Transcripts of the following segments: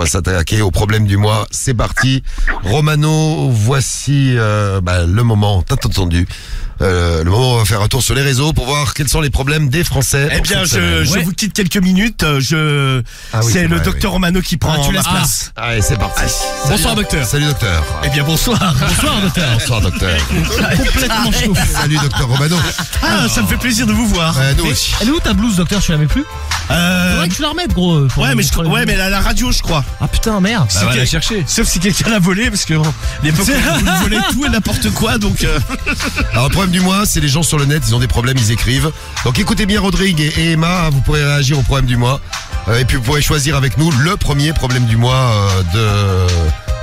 On va s'attaquer au problème du mois. C'est parti. Romano, voici le moment tant attendu. Le moment où on va faire un tour sur les réseaux pour voir quels sont les problèmes des Français. Eh bien, je vous quitte quelques minutes. C'est le docteur Romano qui prend ma place. Allez, c'est parti. Bonsoir, docteur. Salut, docteur. Eh bien, bonsoir. Bonsoir, docteur. Bonsoir, docteur. Complètement chaud. Salut, docteur Romano. Ça me fait plaisir de vous voir. Nous aussi. Elle est où ta blouse, docteur? Tu la mets plus? Faudrait que tu la remettes, gros. Ouais, mais elle a la radio, je crois. Ah putain, merde. Bah, va la chercher. Sauf si quelqu'un l'a volée, parce que l'époque où vous volez tout et n'importe quoi, donc. Alors, le problème du mois, c'est les gens sur le net, ils ont des problèmes, ils écrivent. Donc écoutez bien Rodrigue et Emma, vous pourrez réagir au problème du mois. Et puis vous pourrez choisir avec nous le premier problème du mois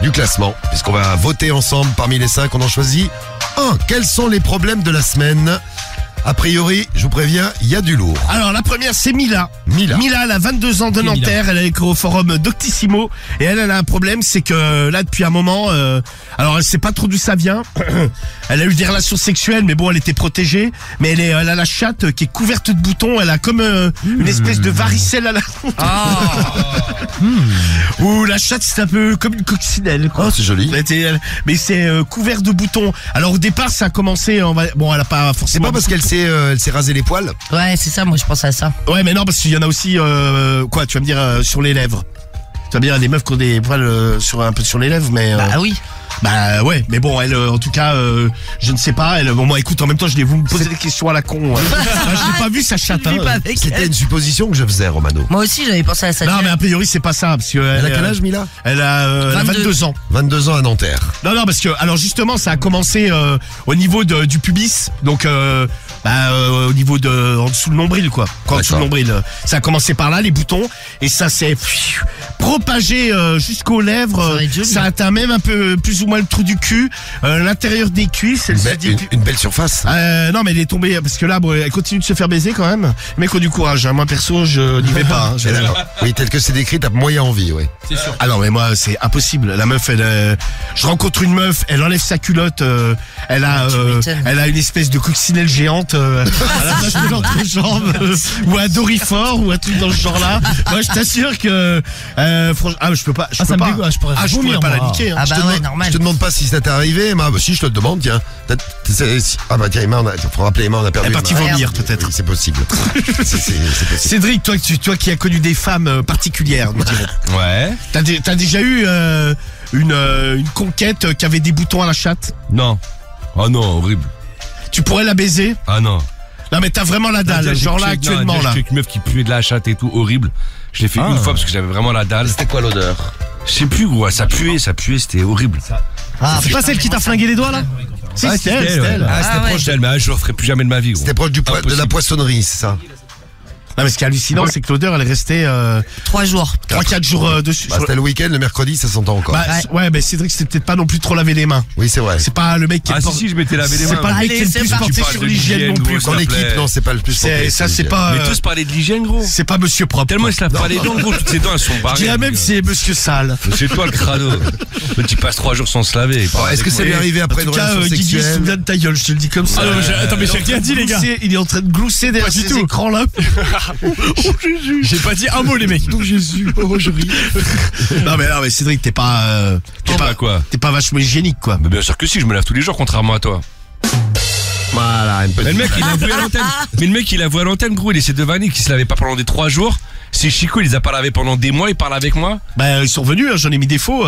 du classement. Puisqu'on va voter ensemble parmi les 5, on en choisit un. Quels sont les problèmes de la semaine? A priori, je vous préviens, il y a du lourd. Alors la première c'est Mila. Mila, elle a 22 ans de Nanterre, elle est avec au forum Doctissimo et elle a un problème, c'est que là depuis un moment, alors elle sait pas trop d'où ça vient. Elle a eu des relations sexuelles, mais bon elle était protégée, mais elle a la chatte qui est couverte de boutons, elle a comme une espèce de varicelle à la ou la chatte c'est un peu comme une coccinelle, quoi. Oh, c'est joli. Mais c'est couvert de boutons. Alors au départ ça a commencé, elle a pas C'est forcément. pas parce qu'elle s'est rasé les poils? Ouais, c'est ça, moi je pense à ça. Ouais, mais non, parce qu'il y en a aussi, tu vas me dire, sur les lèvres. Tu vas me dire, il y a des meufs qui ont des poils un peu sur les lèvres, mais... Bah oui. Bah ouais, mais bon, elle, en tout cas, je ne sais pas. Bon, moi, écoute, en même temps, vous me posez des questions à la con. Je l'ai pas vu, sa chatte. C'était une supposition que je faisais, Romano. Moi aussi, j'avais pensé à ça. Non, mais a priori, c'est pas ça, parce que... Elle a quel âge, Mila? Elle a 22 ans. 22 ans à Nanterre. Non, parce que, alors justement, ça a commencé au niveau du pubis, donc au niveau en dessous le nombril, quoi. En dessous le nombril. Ça a commencé par là, les boutons, et ça s'est propagé jusqu'aux lèvres. Ça atteint même un peu plus ou moins le trou du cul, l'intérieur des cuisses. Une belle surface. Non, mais elle est tombée, parce que là, bon, elle continue de se faire baiser quand même. Les mecs ont du courage, hein. Moi perso, je n'y vais pas. Oui, tel que c'est décrit, t'as moyen envie, oui. C'est sûr. Ah non, mais moi, c'est impossible. La meuf, je rencontre une meuf, elle enlève sa culotte, elle a une espèce de coccinelle géante à la place de l'entrejambe, ou un dorifort, ou un truc dans ce genre-là. Moi, je t'assure que, franchement, je peux pas. Je pourrais pas la niquer. Hein. Ah bah ouais, normal. Je te demande pas si ça t'est arrivé, Emma. Bah si, je te le demande, tiens. Ah bah tiens, Emma, faut rappeler Emma, on a perdu. Elle est partie vomir, peut-être. Oui, c'est possible. C'est possible. Cédric, toi qui as connu des femmes particulières, nous dirons. Ouais. T'as déjà eu une conquête qui avait des boutons à la chatte? Non. Oh non, horrible. Tu pourrais la baiser? Ah non. Non mais t'as vraiment la dalle, genre là actuellement là. J'ai une meuf qui puait de la chatte et tout, horrible. Je l'ai fait une fois parce que j'avais vraiment la dalle. C'était quoi l'odeur? Je sais plus gros, ça puait, c'était horrible. C'est pas celle qui t'a flingué les doigts là? Si, c'était elle. C'était proche d'elle, mais je le referai plus jamais de ma vie gros. C'était proche de la poissonnerie, c'est ça? Non mais ce qui est hallucinant, c'est que l'odeur elle est restée 3 jours. 3-4 jours dessus. C'était le week-end, le mercredi, ça s'entend encore. Ouais, mais Cédric, c'était peut-être pas non plus trop laver les mains. Oui, c'est vrai. C'est pas le mec qui si, je m'étais lavé les mains. C'est pas le mec qui est le plus porté sur l'hygiène non plus. Dans l'équipe, non, c'est pas le plus porté. Ça, c'est pas. Mais tous parlaient de l'hygiène gros. C'est pas monsieur propre. Tellement il se lave pas les dents gros, toutes ses dents elles sont barrées. Je dirais même c'est monsieur sale. C'est toi le crado. Tu passes 3 jours sans se laver. Est-ce que ça lui est arrivé après une relation Guigui, sexuelle? souviens de ta gueule, je te le dis comme ça. Attends, mais j'ai rien dit, les gars. Il est en train de glousser derrière ces écrans là. J'ai pas dit un mot, les mecs. Oh Jésus, oh je ris. Non mais Cédric, t'es pas quoi? T'es pas vachement hygiénique quoi. Mais bien sûr que si, je me lave tous les jours contrairement à toi. Voilà, une petite. Mais le mec il a avoué à l'antenne. Mais le mec il a avoué à l'antenne gros, il essaie de vanner qu'il se lavait pas pendant des 3 jours. C'est Chico, il les a pas lavés pendant des mois, il parle avec moi. Bah ils sont venus, j'en ai mis des faux.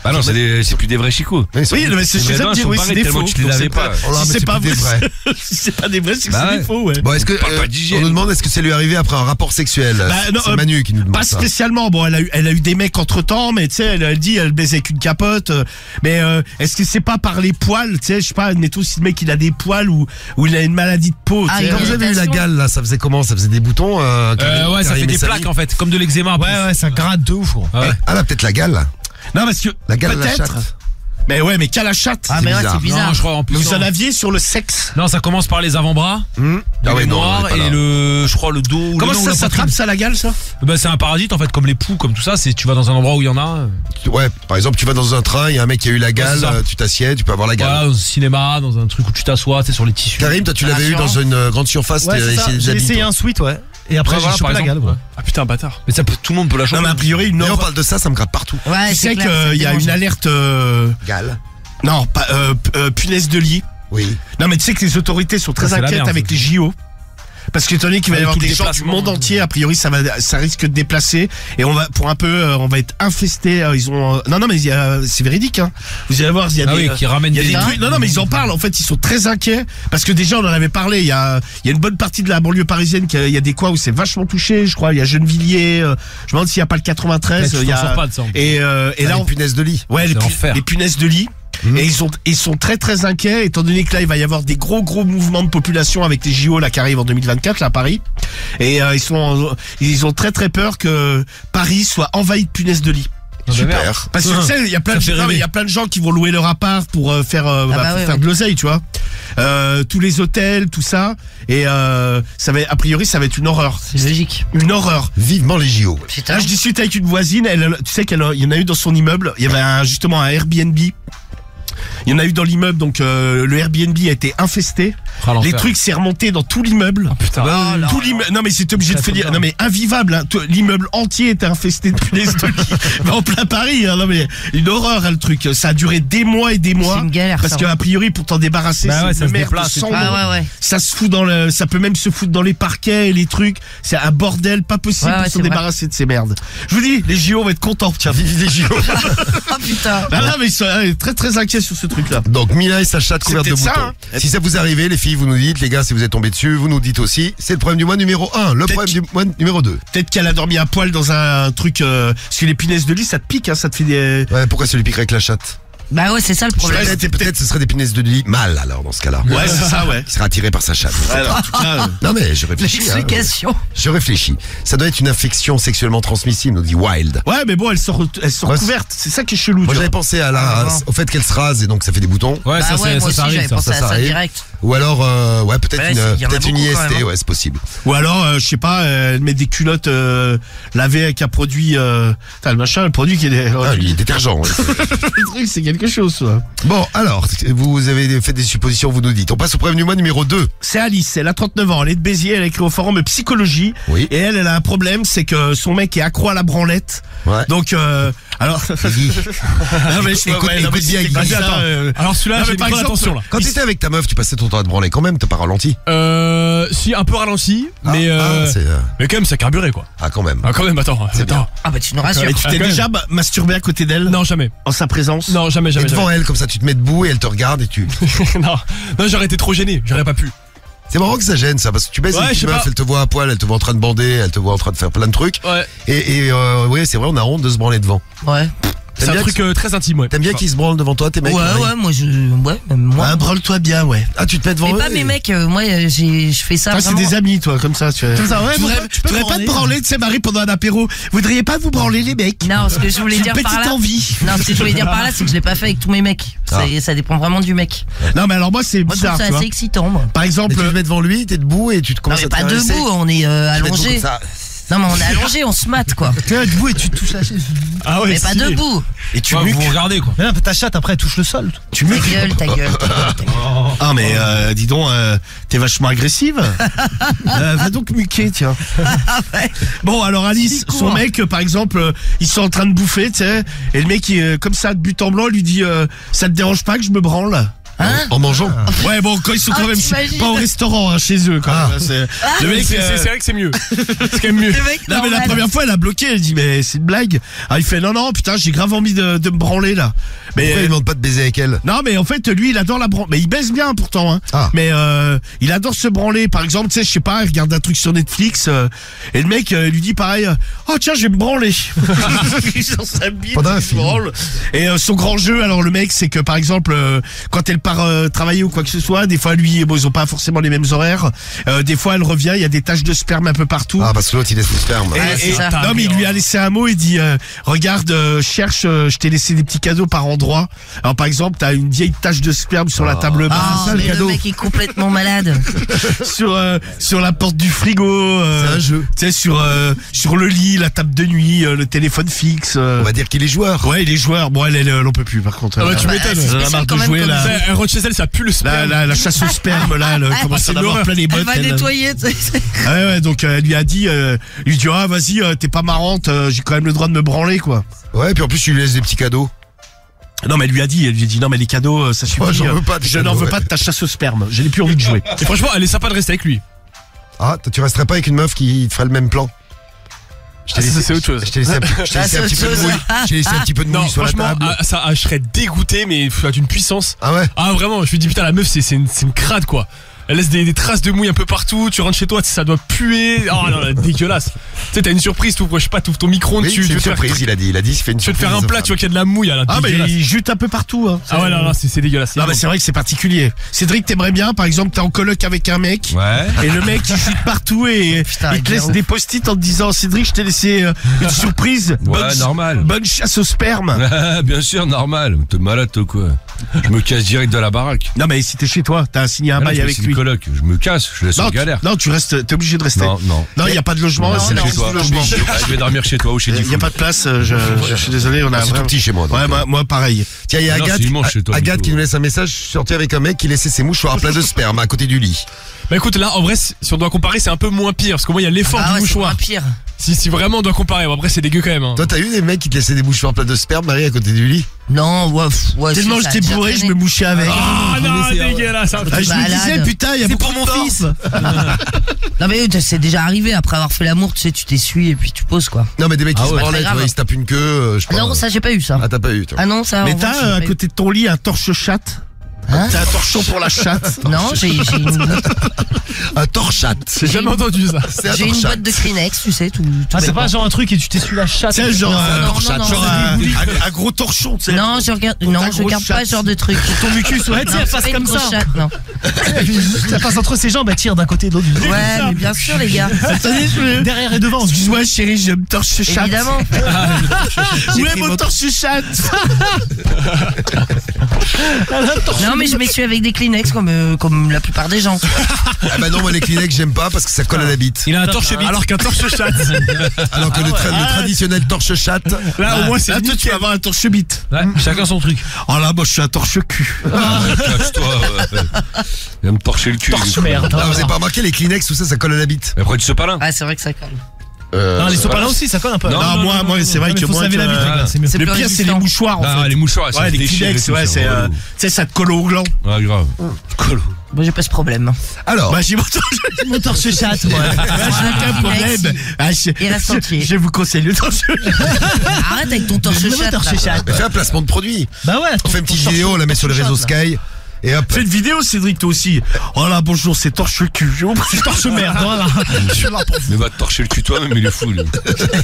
Bah non, c'est plus des vrais Chico. Oui, mais c'est chez ça dire oui, c'est des faux. Tu les lavais pas. Si c'est pas vrai. Si c'est pas des vrais, c'est que c'est des faux, ouais. Bon, est-ce que on nous demande est-ce que c'est lui arrivé après un rapport sexuel? C'est Manu qui nous demande ça. Pas spécialement. Bon, elle a eu des mecs entre-temps, mais tu sais, elle dit elle baisait avec une capote. Mais est-ce que c'est pas par les poils, tu sais, je sais pas, admettons si le mec il a des poils ou il a une maladie de peau. Quand vous avez eu la gale là, ça faisait comment? Ça faisait des boutons? Ouais, ça fait des plaques en fait, comme de l'eczéma. Ouais, ça gratte de ouf. Ah là, peut-être la gale. Non, parce que la gale à la chatte. Mais ouais, mais qu'à la chatte. Ah, mais ouais, c'est bizarre. Non, je crois en plus. Vous en aviez sur le sexe? Non, ça commence par les avant-bras, le noir et je crois le dos. Comment ça s'attrape ça la gale ça? Bah c'est un parasite en fait, comme les poux, comme tout ça. C'est tu vas dans un endroit où il y en a. Ouais, par exemple, tu vas dans un train, il y a un mec qui a eu la gale, tu t'assieds, tu peux avoir la gale. Voilà, dans un cinéma, dans un truc où tu t'assois, tu sais, sur les tissus. Karim, toi tu l'avais eu dans une grande surface. Ouais, j'ai essayé un sweat, ouais. Et après, Ouais, j'ai voilà, chopé par la gale. exemple. moi. Ah putain, bâtard. Mais ça peut, tout le monde peut la Non choper. mais a priori une Mais on horreur. parle de ça, ça me gratte partout. Ouais, Tu c'est sais clair, qu'il y a c'est une dérangeant. alerte. Gale. Non, pas punaise de lit. Oui. Non mais tu sais que les autorités sont très Ça, c'est la inquiètes merde, avec ça. les JO. Parce que étant donné qu'il va y Avec avoir tout le des gens du déplacement. monde entier, a priori ça risque de déplacer et on va pour un peu on va être infesté. Ils ont non mais c'est véridique hein. Vous allez voir il y a Ah des oui, qui ramène il y a des des trucs. Non mais ils en parlent en fait, ils sont très inquiets parce que déjà on en avait parlé, il y a une bonne partie de la banlieue parisienne il y a des coins où c'est vachement touché, je crois, il y a Gennevilliers, je me demande s'il y a pas le 93, Tu il y t'en a sors pas de ça. et là les on punaises de lit. ouais C'est l'enfer. les punaises de lit. Et ils sont très très inquiets étant donné que là il va y avoir des gros mouvements de population avec les JO là qui arrivent en 2024 là à Paris et ils ont très très peur que Paris soit envahi de punaises de lit. Super. Parce que tu sais il y a plein Ça fait de rêver. il y a plein de gens qui vont louer leur appart pour faire bah pour ouais, faire ouais. de l'oseille, tu vois. Tous les hôtels, tout ça et ça va a priori ça va être une horreur. C'est logique. Une horreur. Vivement les JO. Putain. Là, je discute avec une voisine, tu sais qu'il y en a eu dans son immeuble, il y avait justement un Airbnb. Il y en a eu dans l'immeuble, donc le Airbnb a été infesté. Ah, l'enfer. Les trucs s'est remonté dans tout l'immeuble. Putain. Tout l'immeuble. Non mais c'est obligé de Ça faire. tombe Non mais invivable. Hein. L'immeuble entier était infesté de punaises de lit. Mais en plein Paris. Hein. Non mais une horreur hein, le truc. Ça a duré des mois et des mois. C'est une galère, Parce ça. qu'a priori pour t'en débarrasser, Bah ouais, c'est ça une se merde déplace et sans tout. nom. Ah ouais. Ça se fout ça peut même se foutre dans les parquets et les trucs. C'est un bordel pas possible Ouais, ouais, pour s'en c'est vrai. débarrasser de ces merdes. Je vous dis, les JO vont être contents. Tiens, vive les JO. Oh putain. Ah mais ils sont très très inquiets sur ce truc là. Donc Mila et sa chatte C'est couverte de peut-être boutons. ça, hein. Si ça vous arrive, les filles, vous nous dites, les gars, si vous êtes tombés dessus, vous nous dites aussi. C'est le problème du mois numéro 1, le Peut-être problème du mois numéro 2. Peut-être qu'elle a dormi à poil dans un truc parce que les punaises de lit ça te pique hein, ça te fait des Ouais, pourquoi ça lui piquerait avec la chatte? Bah ouais, c'est ça le problème. Peut-être ce serait des punaises de lit mâles alors dans ce cas-là. Ouais, c'est ça ouais. Qui sera attiré par sa chatte. Alors, en tout cas, Non mais je réfléchis. hein. L'explication. Je réfléchis. Ça doit être une infection sexuellement transmissible, nous dit Wild. ouais, mais bon, elle sort Ouais, couverte. C'est ça qui est chelou. Moi tu j'avais vois. pensé non. au fait qu'elle se rase et donc ça fait des boutons. Ouais, Bah ça, ouais, moi aussi arrive, j'avais ça. pensé à ça arrive. direct. Ou alors, ouais, peut-être Ouais, il y en a peut-être une beaucoup, quand IST, même, hein. ouais, c'est possible. Ou alors, je sais pas, elle met des culottes lavées avec un produit. T'as le machin, le produit qui est Ah, lui, il est détergent. ouais. le truc, c'est quelque chose. Ça. Bon, alors, vous avez fait des suppositions, vous nous dites. On passe au problème du mois numéro 2. C'est Alice, elle a 39 ans, elle est de Béziers, elle a écrit au forum psychologie. Oui. Et elle a un problème, c'est que son mec est accro à la branlette. Ouais. Donc, alors. Guy. Non, mais je Écoute, ouais, non, mais écoute bien, c'est Guy. comme ça, Attends. Alors celui-là, Non, mais j'ai par pas exemple, attention là. Quand t'étais avec ta meuf, tu passais ton temps à te branler quand même, t'as pas ralenti. Si, un peu ralenti, mais c'est, mais quand même, ça carburait quoi. ah, quand même. Ah, quand même, attends. Attends. Ah bah tu nous rassures. Et tu t'es quand déjà masturbé à côté d'elle Non, jamais. en sa présence? Non, jamais, Et jamais. devant elle, comme ça, tu te mets debout et elle te regarde et tu. non, non, j'aurais été trop gêné. J'aurais pas pu. C'est marrant que ça gêne ça, parce que tu baises Ouais, une je petite sais meuf, pas. elle te voit à poil, elle te voit en train de bander, elle te voit en train de faire plein de trucs. Ouais. Et oui, c'est vrai, on a honte de se branler devant. Ouais. C'est un bien truc très intime, ouais. T'aimes bien qu'ils se branlent devant toi, tes mecs? Ouais, Marie ouais, moi je. Ouais, même moi. Ah, branle-toi bien, ouais. Ah, tu te mets devant Mais eux pas mes mecs, moi je fais ça. Toi, c'est vraiment. des amis, toi, comme ça. Tu Comme ça, ouais, tu bon, voudrais, tu peux tu voudrais pas te branler. branler, tu sais, Marie, pendant un apéro. Vous voudriez pas vous branler, les mecs? Non, ce que je voulais J'ai dire une par petite là. envie. Non, ce que je voulais dire par là, c'est que je l'ai pas fait avec tous mes mecs. Ça dépend vraiment du mec. Non, mais alors, moi, c'est Moi je trouve bizarre, ça tu vois. assez excitant, moi. Par Mais exemple, tu te mets devant lui, t'es debout et tu te Non commences mais à te pas caresser. debout, on est Tu te mets debout allongé. comme ça. Non mais on est allongé, on se mate quoi. Tu es debout et tu touches la chaise. Ah ouais, Mais pas stylé. debout. et tu Ouais, muques. vous regardez quoi. Mais là, ta chatte, après, elle touche le sol. Tu Ta muques. gueule, ta gueule. Ah, mais dis donc, t'es vachement agressive. Va donc muquer, tiens. Bon, alors Alice, C'est son court. mec, par exemple, ils sont en train de bouffer, tu sais, et le mec, comme ça, de but en blanc, lui dit, ça te dérange pas que je me branle? Hein? En mangeant. Ouais, bon, quand ils sont Ah, quand même t'imagines? pas au restaurant, hein, chez eux, quand même. hein, c'est- le mec, C'est vrai que c'est mieux. C'est quand même mieux. Le mec non mais la normal. première fois elle a bloqué, elle dit mais c'est une blague. Ah il fait non putain j'ai grave envie de me branler là. Mais Pourquoi il demande pas de baiser avec elle? non mais en fait lui il adore la branle, mais il baisse bien pourtant hein. Ah. Mais il adore se branler par exemple tu sais je sais pas il regarde un truc sur Netflix et le mec lui dit pareil oh tiens je vais me branler. Sur sa bite, Pendant un il se film. branle. Et son grand jeu alors le mec c'est que par exemple quand elle part travailler ou quoi que ce soit des fois lui bon ils ont pas forcément les mêmes horaires des fois elle revient il y a des taches de sperme un peu partout. Ah, parce que l'autre il laisse le sperme. Et, Ouais, c'est et- ça. non mais il lui a laissé un mot, il dit regarde, cherche, je t'ai laissé des petits cadeaux par endroit. Alors par exemple, t'as une vieille tache de sperme sur la table basse, Ah, ça, le mais le cadeau. mec est complètement malade. sur la porte du frigo, C'est un jeu. tu sais sur le lit, la table de nuit, le téléphone fixe. On va dire qu'il est joueur. Ouais, il est joueur. Bon, elle en peut plus par contre. Ah bah, tu Bah, m'étonnes. c'est Elle en a spécial marre quand de même jouer comme là. jeu. elle rentre chez elle, ça pue le sperme. La chasse au sperme, là, elle commence à en avoir plein les bottes. Elle va nettoyer, tu sais. Ouais, donc elle lui a dit, ah vas-y, t'es pas marrante, j'ai quand même le droit de me branler, quoi. Ouais, puis en plus, tu lui laisses des petits cadeaux. Non, mais elle lui a dit, non, mais les cadeaux, ça suffit. Ouais, j'en veux pas de je cadeaux, n'en veux ouais. pas de ta chasse au sperme. Je n'ai plus envie de jouer. Et franchement, elle est sympa de rester avec lui. Ah, tu resterais pas avec une meuf qui ferait le même plan? Je t'ai Ah, ça, laissé- c'est autre chose. Je t'ai laissé un petit peu de mouille. Je t'ai laissé un petit peu de Non, mouille sur la franchement, table. je serais dégoûté, mais d'une puissance. Ah ouais? Ah, vraiment, je me dis, putain, la meuf, c'est une crade, quoi. Elle laisse des traces de mouille un peu partout, tu rentres chez toi, ça doit puer. Oh non, dégueulasse. Tu sais, t'as une surprise, je sais pas, t'ouvres ton micro-ondes, Oui, tu c'est veux une te faire- surprise, il a dit. Il a dit, il fait une tu veux te surprise. faire un plat, tu vois qu'il y a de la mouille, là. Ah, mais dégueulasse. il jute un peu partout, hein. Ah ouais, non, c'est dégueulasse. Non, mais c'est vrai que c'est particulier. Cédric, t'aimerais bien, par exemple, t'es en coloc avec un mec. Ouais. Et le mec, il chute partout et Putain, il te laisse ouf. des post-it en te disant, Cédric, je t'ai laissé une surprise. Ouais, normal. Bonne chasse au sperme. Bien sûr, normal. T'es malade, toi, quoi. Je me casse direct de la baraque. Non, mais si t'es chez toi, t'as signé un Ah non, bail je fais avec une lui. coloc. Je me casse, je laisse en Non, galère. non, tu restes, t'es obligé de rester. Non, non. Non, il n'y a pas de logement, Non, c'est la non, crise Chez du toi. logement. Je vais dormir chez toi ou chez Il n'y a Diffoul. pas de place, je suis désolé, on a C'est tout vraiment- petit chez moi. donc, Ouais, moi pareil. Tiens, il y a Ah non, Agathe, c'est immense chez toi, Agathe Nico. qui nous laisse un message. Je suis sorti avec un mec qui laissait ses mouchoirs pleins de sperme à côté du lit. Bah écoute, là, en vrai, si on doit comparer, c'est un peu moins pire. Parce qu'au moins, il y a l'effort Ah du ouais, c'est mouchoir. moins pire. Si vraiment on doit comparer, bon, après, c'est dégueu quand même. Hein. Toi, t'as eu des mecs qui te laissaient des mouchoirs pleins de sperme, Marie, à côté du lit? Non, ouais. Tellement si, ça a j'étais déjà bourré, je traîné. me mouchais avec. Ah non, dégueulasse. Hein. Ah, je me Malade. disais, putain, il y a beaucoup de force. Non, mais c'est déjà arrivé. Après avoir fait l'amour, tu sais, tu t'essuies et puis tu poses, quoi. Non, mais des mecs qui Ah se ouais. branlaient, Pas tu très vois, grave. ils se tapent une queue, je sais pas. Non, ça, j'ai pas eu ça. Ah, t'as pas eu, toi. Ah non, ça. Mais en revanche, t'as j'ai à pas eu. côté de ton lit un torche-chatte. Hein T'as un torchon pour la chatte. Non, j'ai une Un torchate. J'ai jamais entendu ça. C'est un j'ai une torchate. boîte de Kleenex, tu sais, tout. Ah, c'est bêtement. pas genre un truc et tu t'essuies la chatte. C'est genre non, torchate, non, genre non. un gros torchon, tu sais. Non, je regarde, non, ta je grosse regarde pas chatte. ce genre de truc. Ton mucus, ouais, tu sais, Non, elle c'est passe pas une comme grosse ça. chatte, non. Ça passe entre ses jambes, elle tire d'un côté et de l'autre. Ouais, mais bien sûr, les gars. Attendez, Derrière et devant. Excuse-moi chérie, je me torche-chatte. Évidemment. Où est mon torche-chatte? Non, mais je m'essuie avec des Kleenex comme la plupart des gens. Ah bah non, moi les Kleenex j'aime pas parce que ça colle à la bite. Il a un torche-bite. Alors qu'un torche-chatte. Alors que le traditionnel torche-chatte. Là, au moins, c'est Là, toi, tu vas avoir un torche-bite. Ouais, chacun son truc. Oh là, moi, je suis un torche-cul. Cache-toi. Il va me torcher le cul. Torche merde. Ah, vous avez pas remarqué les Kleenex, tout ça, ça colle à la bite. Mais après, tu sopalin. Ah, c'est vrai que ça colle. Non, les sopalins aussi, ça colle un peu. Non, moi, c'est vrai mais que faut moi, se laver la bite, les gars, c'est mieux. C'est le plus pire, c'est les résistant. mouchoirs, en Ah, fait. les mouchoirs, ça Ouais, se les déchire et Kleenex, tout, ouais, c'est relou. tu sais, ça te colle au gland. Ouais, grave. Colo. Moi, j'ai pas ce problème. Alors, Bah, j'ai mon torche-chatte. Mon torche-chatte, moi. J'ai aucun problème. Ah, Il reste entier. je vous conseille le torche-chatte. Arrête avec ton Le torche-chatte. torche-chatte. fais un placement de produit. Bah ouais. On fait une petite vidéo, on la met sur les réseaux Sky. Et hop. Fais une vidéo, Cédric, toi aussi. Oh là, bonjour, c'est torche-cul. C'est torche-merde, voilà. Je suis là pour Mais va te torcher le cul toi-même, il est fou, lui.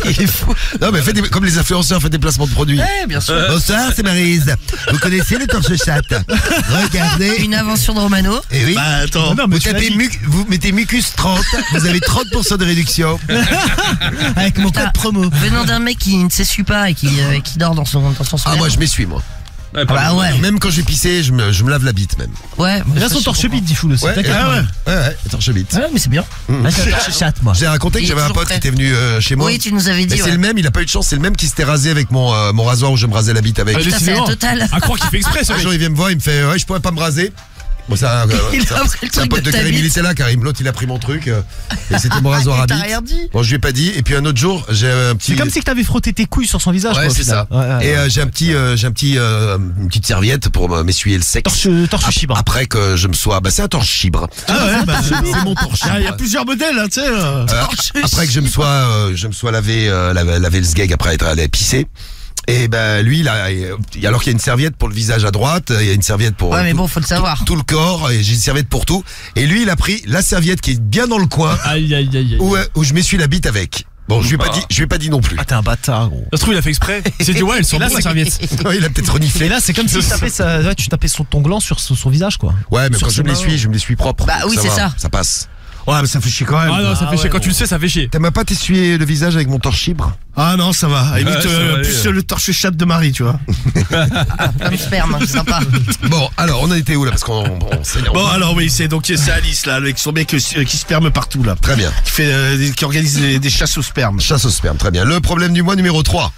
Il est fou. Non, mais comme les influenceurs, faites des placements de produits. Ouais, bien sûr. Bonsoir, c'est Maryse. Vous connaissez le torche-chatte? Regardez. Une invention de Romano. Eh oui. Bah, attends. Non, mais Vous, tu l'as dit. vous mettez Mucus 30, vous avez 30% de réduction. Avec mon Putain, code promo. venant d'un mec qui ne s'essuie pas et qui dort dans son Ah, sperme. moi je m'essuie, moi. Ouais, Bah ouais. Même quand je vais pisser, je me lave la bite, même. Ouais. Là, son torche-bite, dit fou aussi. Ouais, T'inquiète ah pas. ouais, torche-bite. Ouais, mais c'est bien. Ah, c'est un torche-chatte, moi. J'ai raconté que Il est j'avais un toujours pote prêt. qui était venu chez moi. Oui, tu nous avais Mais dit. c'est Ouais. le même, il a pas eu de chance, c'est le même qui s'était rasé avec mon rasoir où je me rasais la bite avec. Ah, Putain, c'est la totale. À croire qu'il fait exprès, ce Un mec. jour il vient me voir, il me fait ouais, je pourrais pas me raser. Bon, ça, Il a pris le c'est un truc pote de de ta Karim, il bite. était là, Karim. L'autre il a pris mon truc et c'était mon rasoir à T'as bite. rien dit. Bon, je lui ai pas dit. Et puis un autre jour, j'ai un petit. C'est comme si t'avais frotté tes couilles sur son visage. Ouais, quoi, au c'est final. ça. Ouais, ouais. Et j'ai une petite serviette pour m'essuyer le sexe. Torche chibre. Après que je me sois, c'est un torche chibre. Ah ouais, bah, C'est mon torche il y a chibre. plusieurs modèles, hein, tu sais. Après que je me sois lavé le sgeg après être allé pisser. Et ben lui, alors qu'il y a une serviette pour le visage à droite, il y a une serviette pour Ouais, mais bon, faut le savoir. tout le corps, et j'ai une serviette pour tout. Et lui, il a pris la serviette qui est bien dans le coin Aïe, aïe, aïe, aïe. où je m'essuie la bite avec. Bon, je lui ai pas dit non plus. Ah, t'es un bâtard, gros. Ça se trouve, il a fait exprès. Il s'est dit, ouais, elle sent là, bon, la c'est- serviette. Il a peut-être reniflé. Et là, c'est comme si tu tapais ton gland sur son visage, quoi. Ouais, mais Sur quand je ses me mains. l'essuie, je me l'essuie propre. Bah oui, Donc c'est va, ça. Ça passe. Ouais, mais ça fait chier quand même. Ah non, ça fait chier. ouais, Quand tu le sais, ça fait chier. T'aimes pas t'essuyer le visage avec mon torche chibre? Ah non, ça va. Limite, Ouais, ça va aller. plus le torche-chatte de Marie, tu vois. Comme sperme, sympa. Bon, alors on a été où là? Parce qu'on s'énerve. Bon, alors oui, c'est Alice, là, avec son mec qui sperme partout, là. Très bien. Qui organise des chasses au sperme. Chasse au sperme, très bien. Le problème du mois numéro 3.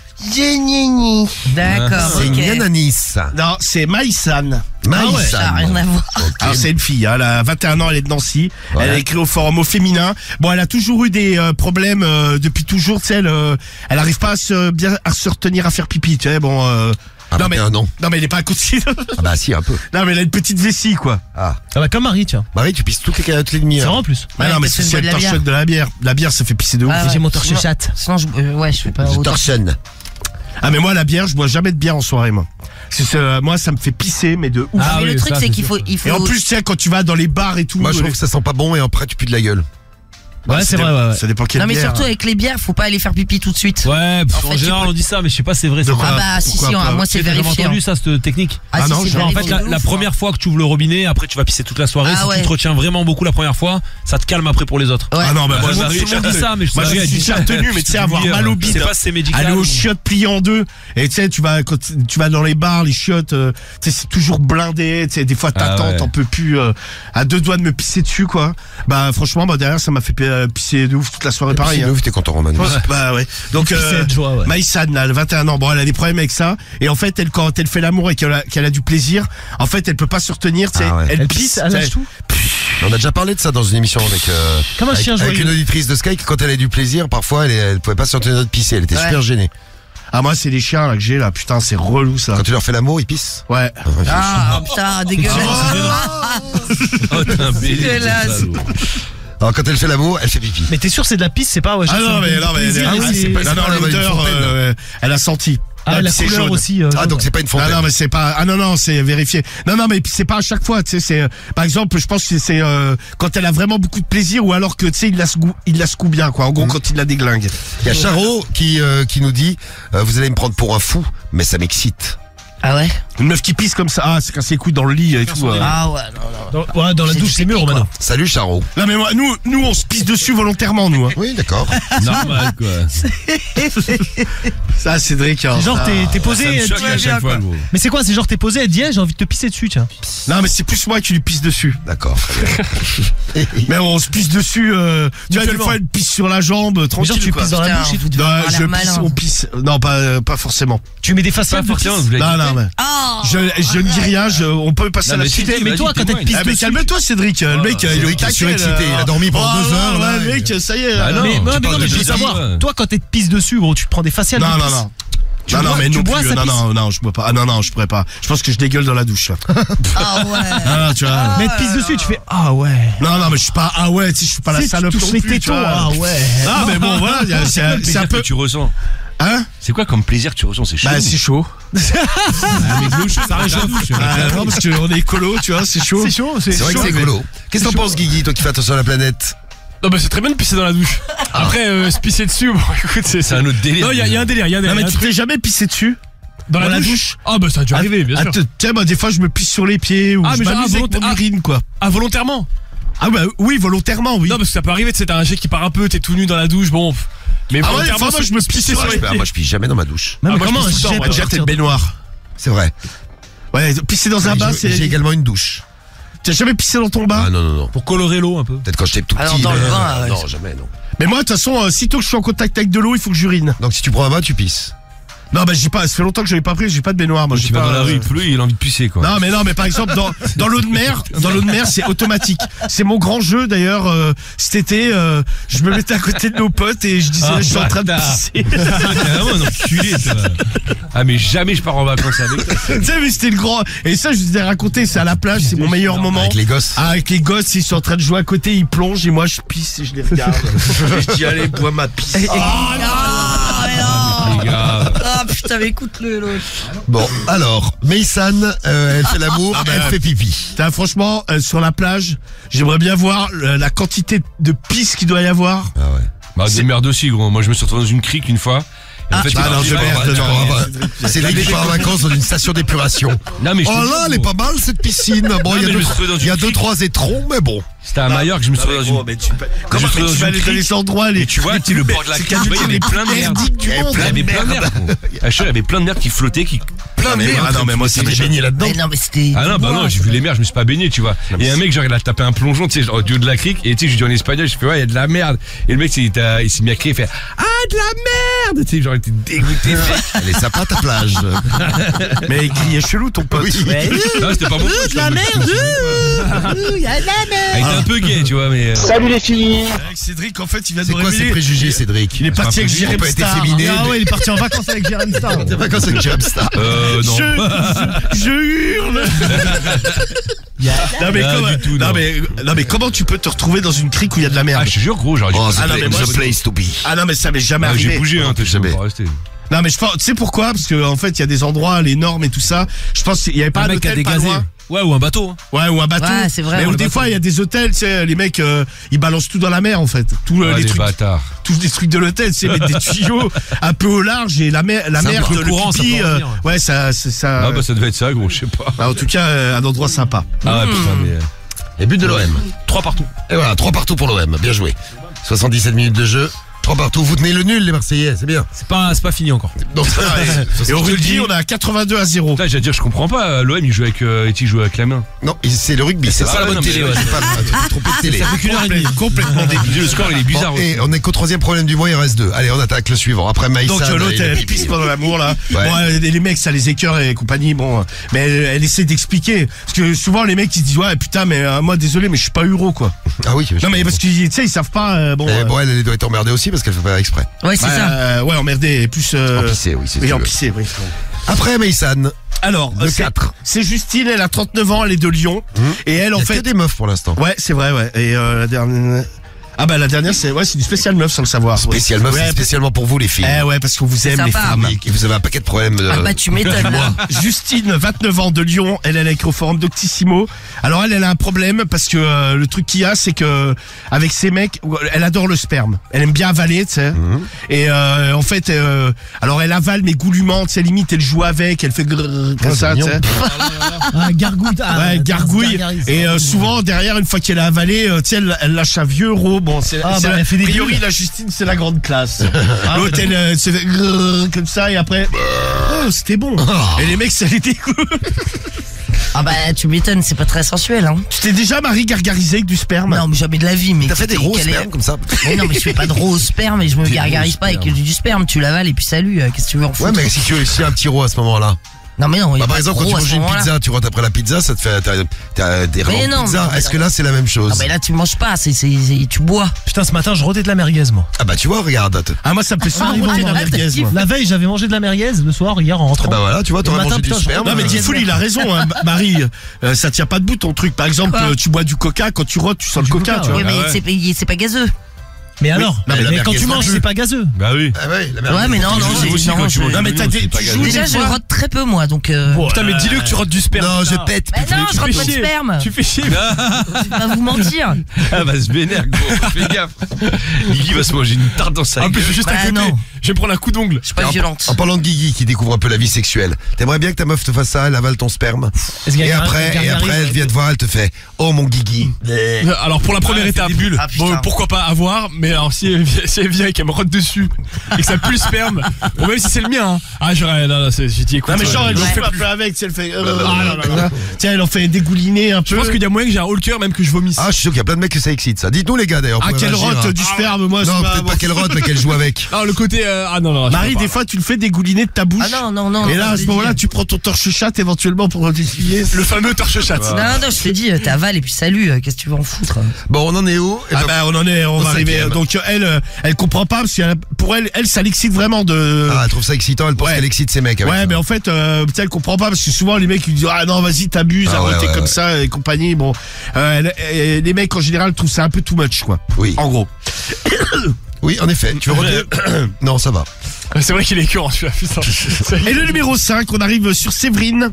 D'accord, C'est ok. Yananis. Non, c'est Maïsan. Maïsan. Ça n'a rien à voir. Alors c'est une fille, hein, elle a 21 ans, elle est de Nancy, Ouais. elle a écrit au forum au féminin. Bon, elle a toujours eu des problèmes depuis toujours, tu sais, elle arrive pas à se retenir à faire pipi, tu sais, bon... Ah, non, mais, 21 ans. non mais elle est pas continue. Ah bah si, un peu. Non mais elle a une petite vessie quoi. Ah. Ah bah comme Marie, tiens. Marie, tu pisses toutes les demi C'est demi-heure. vrai en plus. Ouais, non mais parce que c'est je bois de elle la bière. torchonne de la bière. La bière ça fait pisser de ouf. Ah ouais. J'ai mon torche Sinon- chatte. Sinon, ouais, je fais pas Je autant. torchonne. Ah mais moi la bière, je bois jamais de bière en soirée moi. Moi ça me fait pisser mais de ouf. Ah mais oui, le truc, ça, c'est c'est qu'il faut, Et en plus tu sais quand tu vas dans les bars et tout. Moi, je trouve que ça sent pas bon et après, tu pues de la gueule. Ouais, c'est vrai, ouais. Ça dépend quelle Non, mais bière. surtout avec les bières, faut pas aller faire pipi tout de suite. Ouais, En en, fait, général tu peux- on dit ça, mais je sais pas si c'est vrai. De ça. quoi Ah bah, si, Pourquoi si, pas moi, c'est J'ai jamais vérifié. entendu ça, cette technique. Ah, Ah si, non, c'est genre, En vérifié fait, de la ouf. première fois que tu ouvres le robinet, après tu vas pisser toute la soirée. Ah si ouais. tu te retiens vraiment beaucoup la première fois, ça te calme après pour les autres. Ouais. Ah non bah moi Tout le monde dit ça, mais je Moi, sais je pas. suis déjà tenu, mais tu sais, avoir mal au Je sais bide. pas si c'est médical. Aller aux ou- chiottes pliées en deux. Et tu sais, quand tu vas dans les bars, les chiottes, tu sais, c'est toujours blindé. Tu sais, des fois t'attends, ouais. t'en peux plus. À deux doigts de me pisser dessus, quoi. Bah franchement, bah derrière, ça m'a fait pisser de ouf toute la soirée, pareil. C'est hein. ouf, t'es content, Roman. Bah ouais. Donc Pisser de joie, ouais. Maïsan, là, elle a 21 ans. Bon, elle a des problèmes avec ça. Et en fait, quand elle fait l'amour et qu'elle a du plaisir, en fait, elle peut pas se retenir. Tu sais, Ah ouais. Elle pisse, elle lâche tout. On a déjà parlé de ça dans une émission avec, Comme un chien avec joyeux. une auditrice de Sky, que quand elle a du plaisir, parfois, elle pouvait pas se retenir de pisser. Elle était Ouais. super gênée. Ah moi, c'est les chiens là que j'ai là. Putain, c'est relou ça. Quand tu leur fais l'amour, ils pissent. Ouais. Ah, putain, dégueulasse. Oh, t'es un bébé, Dégueulasse. salaud. Alors, quand elle fait l'amour, elle fait pipi. Mais t'es sûr c'est de la pisse, c'est pas ouais. Ah non mais plaisir, ah oui, c'est- c'est pas c'est non, pas la- une l'odeur, fontaine. elle a senti. Ah, la c'est couleur jaune. aussi. Ah, jaune. donc c'est pas une Ah fontaine. non mais c'est pas non c'est vérifié. Non mais c'est pas à chaque fois, tu sais, c'est par exemple, je pense que c'est quand elle a vraiment beaucoup de plaisir ou alors que tu sais il la secoue bien quoi. En gros quand il la déglingue. Il y a Charo qui nous dit, vous allez me prendre pour un fou, mais ça m'excite. Ah ouais? Une meuf qui pisse comme ça, c'est casse les couilles dans le lit et tout. Ah ouais, non. Dans la C'est douche du c'est mieux pipi, Romano. Salut Charo. Non mais moi nous on se pisse dessus volontairement nous. Hein. Oui, d'accord. Normal, quoi. Ça Cédric. hein. Genre t'es posé. Ça me elle choque dit- à chaque fois, gros. Mais c'est quoi? C'est genre t'es posé, elle dit j'ai envie de te pisser dessus, tiens. Non mais c'est plus moi qui lui pisse dessus. D'accord, très bien. Mais on se pisse dessus. Tu vois des Mutuellement. fois elle pisse sur la jambe Mais tranquille. genre tu quoi. pisses dans la Putain, bouche et vous tout. devez Non, avoir je l'air pisse, malin. on pisse. Non, pas forcément. Tu mets des Pas faciales de forcément, pisse. vous l'avez Non, dit. non, mais Ah! je ne dis rien. On peut passer Non, à la mais suite. tu dis, Mais vas-y, toi quand témoigne. elle pisse Ah mais dessus. calme-toi Cédric, le mec il est au Cédric est taquet, surexcité, il a dormi pendant 2 heures, là, le et- mec ça y est. Ah là. non, Mais tu non, parles mais de je veux jeudi, savoir. ouais. Toi quand t'es de pisse dessus, gros, tu te prends des faciales de Non pisse. non non. Tu Non bois- mais tu non bois, plus. ça Non pisse. non je bois pas. Ah non je pourrais pas. Je pense que je dégueule dans la douche. Là. Ah ouais. Ah tu vois. Mais elle pisse dessus, tu fais ah ouais. Non mais je suis pas ouais, tu sais je suis pas la Tu sais, tu salope touches non les plus, tu tétons, vois. ah ouais. Ah mais bon voilà, c'est un Plaisir peu que tu ressens. hein. C'est quoi comme plaisir que tu ressens? C'est chaud. Bah c'est chaud. Ça réchauffe. Ah, non parce qu'on est écolo, tu vois, c'est chaud. C'est chaud, C'est vrai que chaud, c'est mais- écolo. Qu'est-ce que t'en penses, Guigui, toi qui fais attention à la planète? Non, bah c'est très bien de pisser dans la douche. Après, se pisser dessus, bon, écoute, C'est un autre délire. Non, il y a un délire, il y a un Non délire. mais tu t'es jamais pissé dessus? Dans la douche? Ah, bah ça a dû arriver, bien sûr. Tiens, moi des fois je me pisse sur les pieds ou Ah, je mais genre, m'amuse avec mon volontaire- urine quoi. Ah, volontairement? Ah bah oui, volontairement, oui. Non, parce que ça peut arriver, tu sais, t'as un jet qui part un peu, t'es tout nu dans la douche, bon. Mais Ah ouais, volontairement, enfin, moi, je me pisse pisser sur sur les les Moi, pieds. je pisse jamais dans ma douche. Même Ah, moi, comment je un pisse tout le temps, jet moi, peut Déjà t'es sortir une de- baignoire. C'est vrai. Ouais, pisser dans un bain, J'ai c'est. également une douche. T'as jamais pissé dans ton bain? Ah non, non, non. Pour colorer l'eau un peu. Peut-être quand j'étais tout Alors, petit. dans le mais, bain, ouais. non, jamais, non. Mais moi, de toute façon, sitôt que je suis en contact avec de l'eau, il faut que j'urine. Donc si tu prends un bain, tu pisses. Non, bah j'ai pas. Ça fait longtemps que je l'ai pas pris. J'ai pas de baignoire. Moi, j'ai Tu vas pas. dans la rue, il pleut, il a envie de pisser, quoi. Non mais par exemple dans l'eau de mer, c'est automatique. C'est mon grand jeu d'ailleurs. Cet été, je me mettais à côté de nos potes et je disais Ah, je suis en train de bâtard. pisser. T'es vraiment un enculé, toi. Ah, mais jamais je pars en vacances avec toi. Tu sais mais c'était le grand. Et ça je vous ai raconté. C'est à la plage, c'est mon meilleur moment. Avec les gosses. Ah, avec les gosses, ils sont en train de jouer à côté, ils plongent et moi je pisse et je les regarde. Et je dis allez bois ma pisse. Ah, mais non. Les gars. Ah putain, mais écoute-le, l'autre. Bon, alors, Maïsan, elle fait l'amour, Ah, bah, elle fait pipi. Putain, franchement, sur la plage, j'aimerais bien voir la quantité de pisse qu'il doit y avoir. Ah ouais. Bah, des merdes aussi, gros. Moi, je me suis retrouvé dans une crique une fois. Et en fait, Ah, il non, partit je pas, merde, on va- non. C'est là qu'il part en vacances dans une station d'épuration. Non, mais je te Oh jure, là, elle est gros. pas mal cette piscine. Bon, Non, il mais je me suis trouvé dans une y a deux, crique. trois étrons, mais bon. C'était à Majorque, je me suis retrouvé dans une. Comment suis tu dans vas une aller dans crique. les endroits Et tu vois, tu le bord de la c'est crique, il y avait plein de merde. merdique du monde. Il y avait plein de merde, gros. Ah, je sais, il y avait plein de merde qui flottait, qui plein de merde. Ah non, mais moi, c'est baigné là-dedans. Mais non, mais c'était. Ah non, bah non, j'ai vu les mers, je me suis pas baigné, tu vois. Et un mec, genre, il a tapé un plongeon, tu sais, au milieu de la crique, et tu sais, je lui dis en espagnol, je fais, ouais, il y a de la merde. Et le mec, il s'est mis à crier, il fait, ah, de la merde! Tu sais, genre, il était dégoûté. Elle est sympa ta plage. Mais il criait chelou, ton pote. Non, c'était pas mon pote. De la merde. Il y a de la merde. Il était un peu gay, tu vois, mais. Avec Cédric, en fait, il vient de C'est quoi ces révéler. préjugés, Cédric? Il est parti avec On Jérém peut être Star. efféminé. Ah ouais, il est parti en vacances avec Jérém Star. T'es pas comme ça que Jérém Star. Non. Je hurle. Non mais, Ah, comment, du tout, non, non. mais comment tu peux te retrouver dans une crique où il y a de la merde? Ah, je te jure, gros, j'aurais dû. Oh, Ah non, mais moi, the place to be. Ah non mais ça m'est jamais Ah, j'ai arrivé. bougé, hein, t'es Jamais. jamais pas resté. Non mais je pense, tu sais pourquoi? Parce que en fait il y a des endroits, les normes et tout ça. Je pense qu'il y avait pas Un un mec qui a hôtel pas dégazé. loin. Ouais, ou un bateau. hein. Ouais, ou un bateau. Ouais, c'est vrai, Mais le des fois il y a des hôtels, tu sais, les mecs ils balancent tout dans la mer en fait. Tous Ah, les les trucs, bâtards. tous les trucs de l'hôtel, tu sais, mettre des tuyaux un peu au large et la merde, peu le courant, ça pipi, peut revenir, ouais ça. Ah, bah, ça devait être ça, gros, je sais pas. En tout cas, un endroit sympa. Ah, ouais, putain, mais. Et but de l'OM. 3 partout. Et voilà, 3 partout pour l'OM. Bien joué. 77 minutes de jeu. 3 partout. Vous tenez le nul, les Marseillais. C'est bien. C'est pas fini encore. Donc, Et au rugby, on est à 82-0. Putain, j'allais dire, je comprends pas. L'OM, il joue avec la main. non, c'est le rugby. C'est Ah, ça la ouais, bonne non, mais télé. ouais. C'est pas tu t'es trompé de télé. Complètement débile. Le score, il est bizarre Bon, aussi. et on est qu'au 3e problème du mois, il reste 2. Allez, on attaque le suivant. Après Maïssa. Donc l'autre elle pisse pendant l'amour là. Ouais. Bon, les mecs ça les écœure et compagnie. Bon, mais elle essaie d'expliquer parce que souvent les mecs ils se disent ouais putain mais moi désolé mais je suis pas euro quoi. Ah oui. Non mais parce que tu sais ils savent pas bon. Bon, elle doit être emmerdée aussi parce qu'elle fait pas exprès. Ouais, c'est ça. Ouais emmerdé plus. Empissée, oui, c'est Oui sûr. empissé oui. Après Maïssan. Alors Le c'est- 4. c'est Justine, elle a 39 ans, elle est de Lyon et elle Il en y a que fait. des meufs pour l'instant. Ouais c'est vrai ouais et la dernière. Ah bah la dernière c'est du spécial meuf sans le savoir. Spécial meuf, Ouais, c'est spécialement pour vous les filles. Eh ouais parce qu'on vous aime les sympa. femmes. Et vous avez un paquet de problèmes. Ah bah tu m'étonnes là. Justine, 29 ans de Lyon, elle est avec au forum Doctissimo. Alors elle a un problème parce que le truc qu'il y a, c'est que avec ses mecs, elle adore le sperme. Elle aime bien avaler, tu sais. Et en fait, alors elle avale mais goulûment, tu sais, limite elle joue avec, elle fait grrr, comme Ouais, ça, c'est tu sais. Ah, gargouille. Ouais, gargouille. Et souvent derrière, une fois qu'elle a avalé, tu sais, elle lâche un vieux euro. Bon, c'est Ah, c'est bah, la- elle fait des a priori bulles. la Justine, c'est la grande classe. L'autre, elle se fait grrr, comme ça et après, oh, c'était bon. Et les mecs, ça les dégoûte. Ah bah tu m'étonnes, c'est pas très sensuel hein. Tu t'es déjà Marie gargarisé avec du sperme? Non mais jamais de la vie. Mais T'as fait des gros quelle est- spermes comme ça? Mais non mais je fais pas de gros sperme et je me Des gargarise gros pas avec spermes. du sperme. Tu l'avales et puis salut. Qu'est-ce que tu veux en Ouais, foutre? mais si tu as un petit rot à ce moment-là. Non mais non. il y a Par pas exemple, de quand tu gros à manges ce une moment-là. pizza, tu rentres après la pizza, ça te fait, t'as des Mais rangs de non, pizza. mais- Est-ce que là, c'est la même chose? Ah bah là tu manges pas, tu bois. Putain, ce matin, je rodais de la merguez, moi. Ah bah, tu vois, regarde. Ah, moi, ça me fait souvent Ah, roter bon, la bah, merguez, t'as moi. La veille, j'avais mangé de la merguez le soir, hier, en rentrant. Bah voilà, tu vois, t'aurais Le matin, mangé du putain, je- sperme. Non, mais Diffoul, il a raison, hein, Marie. Ça tient pas debout ton truc. Par exemple, Quoi tu bois du coca, quand tu rotes, tu sens le Du coca, coca, tu vois. Oui mais ouais. c'est pas gazeux. Mais alors Non, mais la mais quand merguez tu non manges, plus. c'est pas gazeux. Bah oui. Ah ouais, la Ouais mais non non. Je j'ai- aussi, non, quand tu je- manges Non, mais de t'as l'oignon, des- c'est pas tu gazeux. joues Déjà je rote très peu moi donc. Putain, mais dis-le que tu rotes du sperme. Non, je putain. pète. Bah non, je Tu rote fais pas de chier. sperme. Tu fais chier. Je vais pas vous mentir. Ah, bah, se vénère, gros. Fais gaffe. Guigui va se manger une tarte dans sa En plus, gueule. juste à Bah côté. non. Je vais prendre un coup d'ongle. Je suis pas violente. En parlant de Guigui qui découvre un peu la vie sexuelle, t'aimerais bien que ta meuf te fasse ça, elle avale ton sperme. Est-ce qu'il y Et a un après, gargarise, elle vient te voir, elle te fait oh mon Guigui. Alors pour la première étape, Ah, putain. bon, pourquoi pas avoir, mais alors si elle vient et qu'elle me rote dessus et que ça pue le sperme, bon, même si c'est le mien, hein. Ah j'aurais, là, j'ai dit écoute, Non, mais genre, elle j'en joue fais un plus. peu avec, tu sais, elle fait. là. Tiens, elle en fait dégouliner un Je peu. pense qu'il y a moyen que j'ai un haut le cœur même que je vomisse. Ah, je suis sûr qu'il y a plein de mecs que ça excite ça. Dites-nous les gars d'ailleurs. Ah, vous pouvez qu'elle réagir, rote hein. du sperme, moi, Non, c'est peut-être pas qu'elle rote, mais qu'elle joue avec. Ah le côté, ah non non. je Marie, peux pas. des fois, tu le fais dégouliner de ta bouche. Ah non non. Et là, à je ce te moment-là, dis. tu prends ton torche-chatte éventuellement pour t'essuyer. Le fameux torche-chatte. Non, je te dis, t'avales et puis salut, qu'est-ce que tu veux en foutre? Bon, on en est où? Eh Ah ben, bah on en est, on Au va arriver. cinquième. Donc elle comprend pas parce que pour elle, ça l'excite vraiment de. Ah, elle trouve ça excitant, elle pense Ouais. qu'elle excite ses mecs. Avec Ouais, ça. mais en fait, tu sais, elle comprend pas parce que souvent les mecs ils disent ah non vas-y t'abuses, Ah, à ouais, voter ouais, comme ouais. ça et compagnie. Bon, les mecs en général trouvent ça un peu too much quoi. Oui. En gros. Oui, en effet. Tu veux roter? Non, ça va. C'est vrai qu'il est écœurant celui-là, putain. Et le numéro 5, on arrive sur Séverine.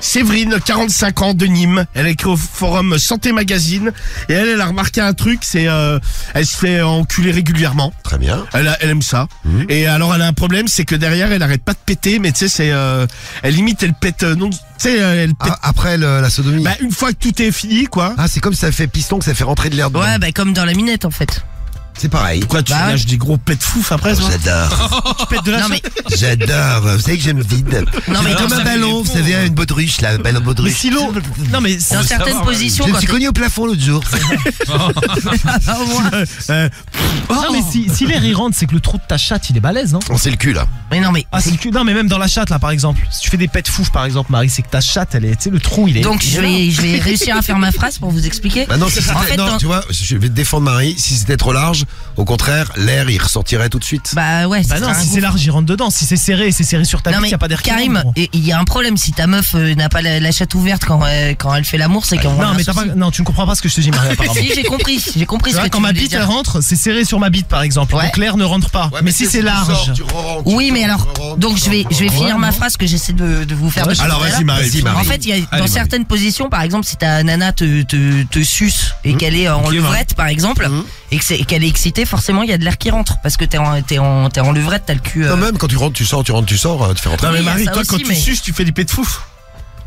Séverine, 45 ans de Nîmes. Elle écrit au forum Santé Magazine. Et elle a remarqué un truc, c'est elle se fait enculer régulièrement. Très bien. Elle aime ça. Et alors elle a un problème, c'est que derrière elle arrête pas de péter, mais tu sais c'est elle limite elle pète non, tu sais elle pète. Ah, après la sodomie. Bah une fois que tout est fini quoi. Ah, c'est comme si ça fait piston, que ça fait rentrer de l'air dedans. Ouais, bah comme dans la minette en fait. C'est pareil. Quoi, tu Bah ouais. lâches des gros pets de fouf après, toi? J'adore. Tu pètes de la Non, chatte? mais, J'adore. Vous savez que j'aime vide. non, mais Comme dans, un ballon, vous savez, une baudruche, là, un ballon de Mais baudruche. Silo. Non, mais dans certaines positions, Je me quand suis cogné au plafond l'autre jour. Non, mais si l'air il rentre, c'est que le trou de ta chatte il est balèze, non? Oh, c'est le cul, là. Mais non, mais. Ah, c'est le cul. Non, mais même dans la chatte là, par exemple. Si tu fais des pets fouf, par exemple, Marie, c'est que ta chatte, elle est, tu sais, le trou il est. Donc je vais réussir à faire ma phrase pour vous expliquer. Bah non, si c'était, En fait, non, dans- tu vois, je vais te défendre Marie. Si c'était trop large, au contraire, l'air, il ressortirait tout de suite. Bah ouais, Bah c'est non, un si gros- c'est large, il rentre dedans. Si c'est serré sur ta Non bite, mais y a pas d'air qui Karim, rentre, gros. il y a un problème si ta meuf n'a pas la chatte ouverte quand elle fait l'amour, c'est qu'on. Non, mais non, tu ne comprends pas ce que je te dis, Marie, apparemment. Si, j'ai compris ce Tu que vois, tu quand ma voulais bite dire. elle rentre, c'est serré sur ma bite par exemple. Ouais. Donc l'air ne rentre pas. Ouais, mais si c'est large. Oui, mais alors, donc je vais finir ma phrase que j'essaie de vous faire. Ouais, depuis alors, tout à vas-y, l'heure. Marie. En fait, il y a dans Marie. certaines positions, par exemple, si ta nana te suce et qu'elle est en levrette, par exemple, et qu'elle est excitée, forcément, il y a de l'air qui rentre parce que t'es en levrette, t'as le cul. Non, même quand tu rentres, tu sors, tu fais rentrer. Non, mais Oui, Marie, ça toi, quand aussi, tu mais- suces, tu fais des pets de fouf.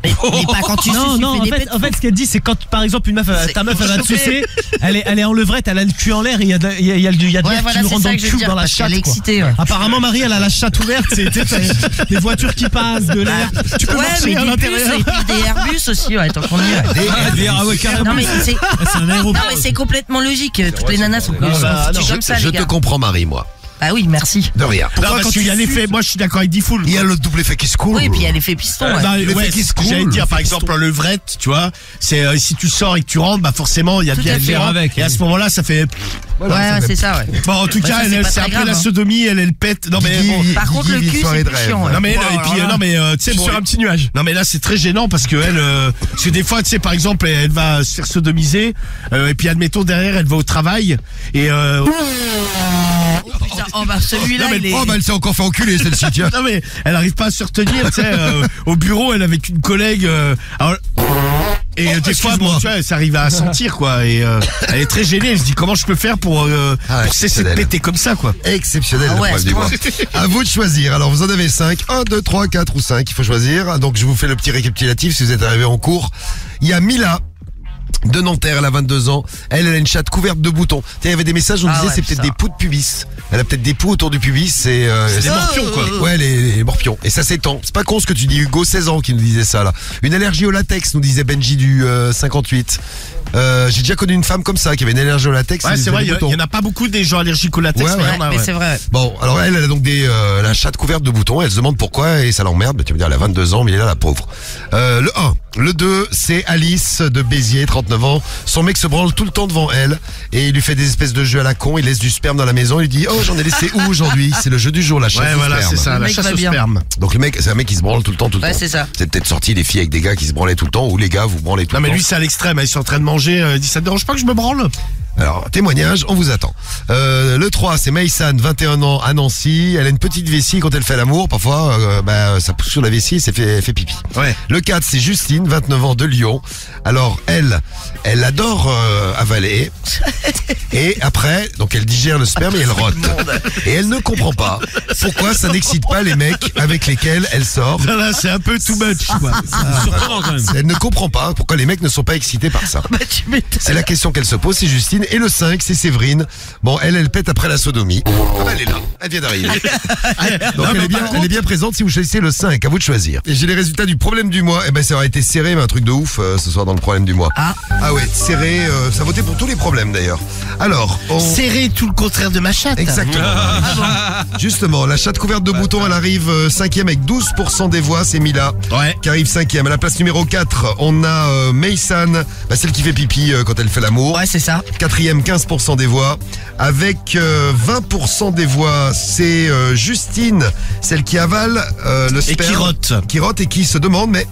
Mais pas quand tu suces, Non, tu non, fais en des fait, pets. en fait, ce qu'elle dit, c'est quand, par exemple, ta meuf, elle va te sucer, elle est en levrette, elle a le cul en l'air, et il y a de l'air Ouais, qui voilà, lui c'est rentre dans ça le que je veux cul, dire, dans la parce qu'elle chatte, est quoi. excitée, ouais. Apparemment, Marie, elle a la chatte ouverte, t'as des voitures qui passent, de l'air. Tu peux Ouais, mais marcher à des bus l'intérieur. et puis des Airbus aussi, ouais, tant qu'on y est. Ah ouais, carrément. Non mais c'est C'est un non, aéroport. mais c'est complètement logique. Toutes les nanas sont bah, foutues non, comme ça, Je les te gars. comprends, Marie, moi. Bah oui, merci. De rien. Non, Pourquoi parce quand qu'il y a tu l'effet, moi je suis d'accord avec Diffoul. il y a le double effet qui se coule. Oui, et puis il y a l'effet piston. Ouais. Non, l'effet ouais, qui c'est se ce que j'allais coule. dire, par exemple, en levrette, tu vois, c'est si tu sors et que tu rentres, bah forcément, il y a Tout bien à de fait. l'air avec. Et à ce moment-là, ça fait. Ouais, ouais, c'est ça, ouais. Bon, en tout Bah, cas, ça, c'est pas c'est très après grave, la hein. sodomie, elle pète. Non, mais bon. Par contre, le cul, c'est plus chiant, ouais. Non, mais, et puis, non, mais, tu sais, bon, Sur un petit nuage. non mais là c'est très gênant parce que parce que des fois tu sais par exemple elle va se faire sodomiser et puis admettons derrière elle va au travail et Oh putain, oh bah celui-là, Non, mais il est. Oh, bah, elle s'est encore fait enculer, celle-ci, tiens. non mais elle arrive pas à se retenir tu sais au bureau elle est avec une collègue alors, et des fois bon tu vois ça arrive à sentir quoi et elle est très gênée elle se dit comment je peux faire pour Ah, cesser de exceptionnel. péter comme ça quoi. Exceptionnel, Ah le ouais, problème du mois. À vous de choisir. Alors, vous en avez 5. 1, 2, 3, 4 ou 5. Il faut choisir. Donc, je vous fais le petit récapitulatif si vous êtes arrivé en cours. Il y a Mila de Nanterre, elle a 22 ans. Elle a une chatte couverte de boutons. Tu sais, il y avait des messages où on Ah disait ouais, c'est peut-être ça. des poux de pubis. Elle a peut-être des poux autour du pubis. C'est Les morpions quoi. Ouais, les morpions. Et ça s'étend. C'est pas con ce que tu dis, Hugo, 16 ans, qui nous disait ça, là. Une allergie au latex, nous disait Benji du 58. J'ai déjà connu une femme comme ça, qui avait une allergie au latex. Ouais et c'est des vrai il boutons. y en a pas beaucoup des gens allergiques au latex Ouais, mais ouais. il y en a, Mais ouais. c'est vrai. Bon, alors elle a donc la chatte couverte de boutons. Elle se demande pourquoi et ça l'emmerde. Bah, tu veux dire, elle a 22 ans, mais elle est là, la pauvre. Le 1. Le 2, c'est Alice de Béziers, 39 ans. Son mec se branle tout le temps devant elle et il lui fait des espèces de jeux à la con. Il laisse du sperme dans la maison. Il lui dit, oh, j'en ai laissé où aujourd'hui? C'est le jeu du jour, la chasse Ouais au voilà sperme. c'est ça Le la mec chasse va au bien. sperme. Donc le mec, c'est un mec qui se branle tout le temps, tout le Ouais, temps. c'est ça. C'est peut-être sorti des filles avec des gars qui se branlaient tout le temps ou les gars vous branlez tout Non le mais temps. lui c'est à l'extrême ils sont en train de manger il dit ça te dérange pas que je me branle. Alors, témoignage, on vous attend. Le 3, c'est Maïsan, 21 ans, à Nancy. Elle a une petite vessie quand elle fait l'amour. Parfois, ça pousse sur la vessie et elle fait pipi. Ouais. Le 4, c'est Justine, 29 ans, de Lyon. Alors, elle adore avaler. Et après, donc elle digère le sperme et elle rote. Et elle ne comprend pas pourquoi ça n'excite pas les mecs avec lesquels elle sort. Là c'est un peu too much quoi. Surprenant quand même. Elle ne comprend pas pourquoi les mecs ne sont pas excités par ça. Bah tu m'étonnes. C'est la question qu'elle se pose, c'est Justine. Et le 5, c'est Séverine. Bon, elle pète après la sodomie. Ah bah, elle est là, elle vient d'arriver. Donc elle est bien présente si vous choisissez le 5, à vous de choisir. Et j'ai les résultats du problème du mois. Eh ben ça aurait été serré, mais un truc de ouf ce soir dans le problème du mois. Ah. Ouais, serré, ça votait pour tous les problèmes d'ailleurs. Alors, Serrer tout le contraire de ma chatte. exactement. Justement, la chatte couverte de boutons, elle arrive 5e avec 12% des voix, c'est Mila. Ouais. Qui arrive 5e. À la place numéro 4, on a Maysan, celle qui fait pipi quand elle fait l'amour. Ouais, c'est ça. 4e, 15% des voix. Avec 20% des voix, c'est Justine, celle qui avale le Et sperme. qui rote. Qui rote et qui se demande, mais